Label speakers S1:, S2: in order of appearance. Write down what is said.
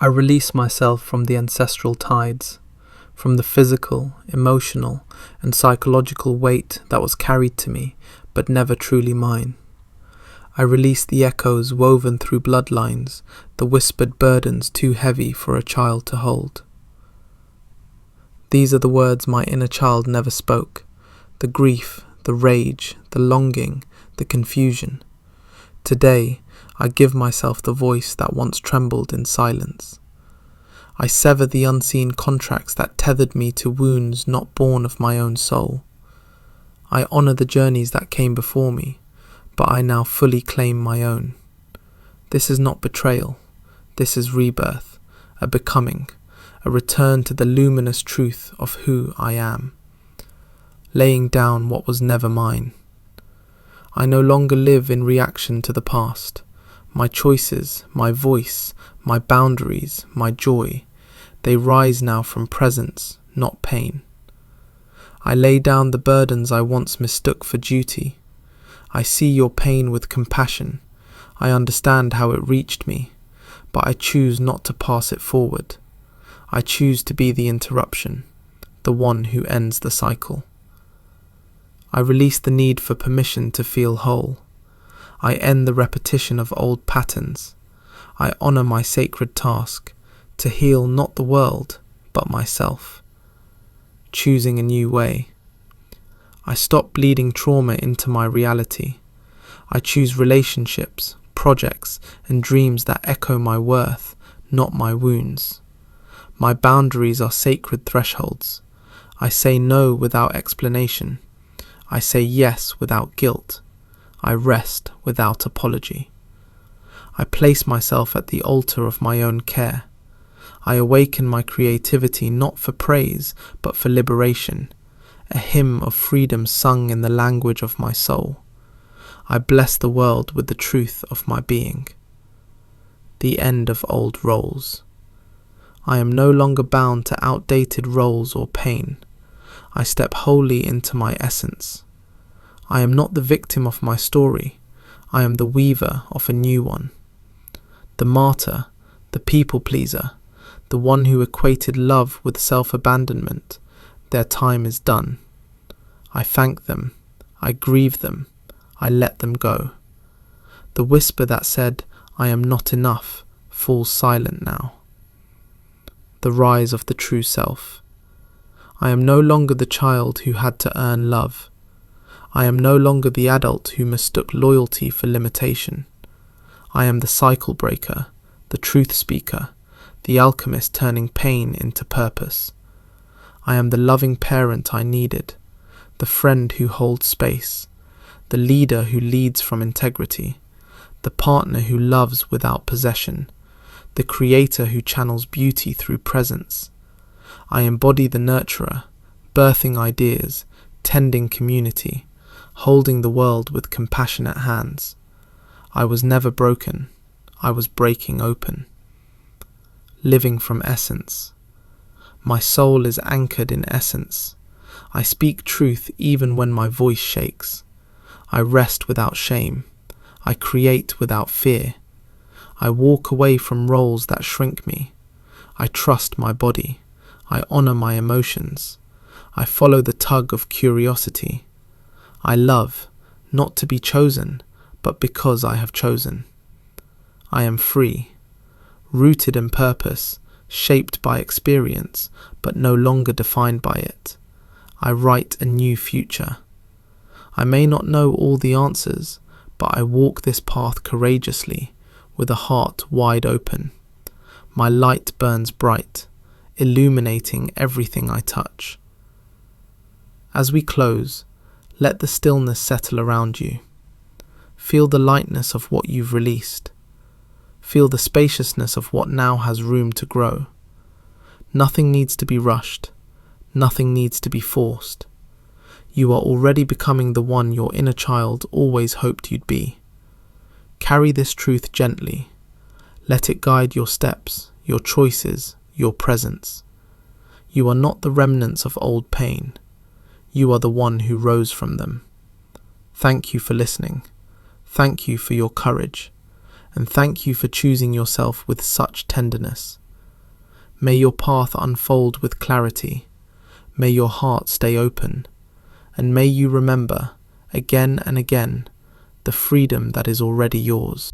S1: I release myself from the ancestral tides, from the physical, emotional, and psychological weight that was carried to me, but never truly mine. I release the echoes woven through bloodlines, the whispered burdens too heavy for a child to hold. These are the words my inner child never spoke, the grief, the rage, the longing, the confusion. Today, I give myself the voice that once trembled in silence. I sever the unseen contracts that tethered me to wounds not born of my own soul. I honor the journeys that came before me, but I now fully claim my own. This is not betrayal. This is rebirth, a becoming, a return to the luminous truth of who I am, laying down what was never mine. I no longer live in reaction to the past. My choices, my voice, my boundaries, my joy, they rise now from presence, not pain. I lay down the burdens I once mistook for duty. I see your pain with compassion. I understand how it reached me, but I choose not to pass it forward. I choose to be the interruption, the one who ends the cycle. I release the need for permission to feel whole. I end the repetition of old patterns. I honor my sacred task, to heal not the world, but myself. Choosing a new way. I stop bleeding trauma into my reality. I choose relationships, projects, and dreams that echo my worth, not my wounds. My boundaries are sacred thresholds. I say no without explanation. I say yes without guilt. I rest without apology. I place myself at the altar of my own care. I awaken my creativity not for praise, but for liberation, a hymn of freedom sung in the language of my soul. I bless the world with the truth of my being. The end of old roles. I am no longer bound to outdated roles or pain. I step wholly into my essence. I am not the victim of my story. I am the weaver of a new one. The martyr, the people pleaser, the one who equated love with self-abandonment, their time is done. I thank them, I grieve them, I let them go. The whisper that said, I am not enough, falls silent now. The rise of the true self. I am no longer the child who had to earn love. I am no longer the adult who mistook loyalty for limitation. I am the cycle breaker, the truth speaker, the alchemist turning pain into purpose. I am the loving parent I needed, the friend who holds space, the leader who leads from integrity, the partner who loves without possession, the creator who channels beauty through presence. I embody the nurturer, birthing ideas, tending community, holding the world with compassionate hands. I was never broken, I was breaking open. Living from essence. My soul is anchored in essence. I speak truth even when my voice shakes. I rest without shame. I create without fear. I walk away from roles that shrink me. I trust my body. I honor my emotions. I follow the tug of curiosity. I love, not to be chosen, but because I have chosen. I am free, rooted in purpose, shaped by experience, but no longer defined by it. I write a new future. I may not know all the answers, but I walk this path courageously, with a heart wide open. My light burns bright, illuminating everything I touch. As we close, let the stillness settle around you. Feel the lightness of what you've released. Feel the spaciousness of what now has room to grow. Nothing needs to be rushed. Nothing needs to be forced. You are already becoming the one your inner child always hoped you'd be. Carry this truth gently. Let it guide your steps, your choices, your presence. You are not the remnants of old pain. You are the one who rose from them. Thank you for listening. Thank you for your courage. And thank you for choosing yourself with such tenderness. May your path unfold with clarity. May your heart stay open. And may you remember, again and again, the freedom that is already yours.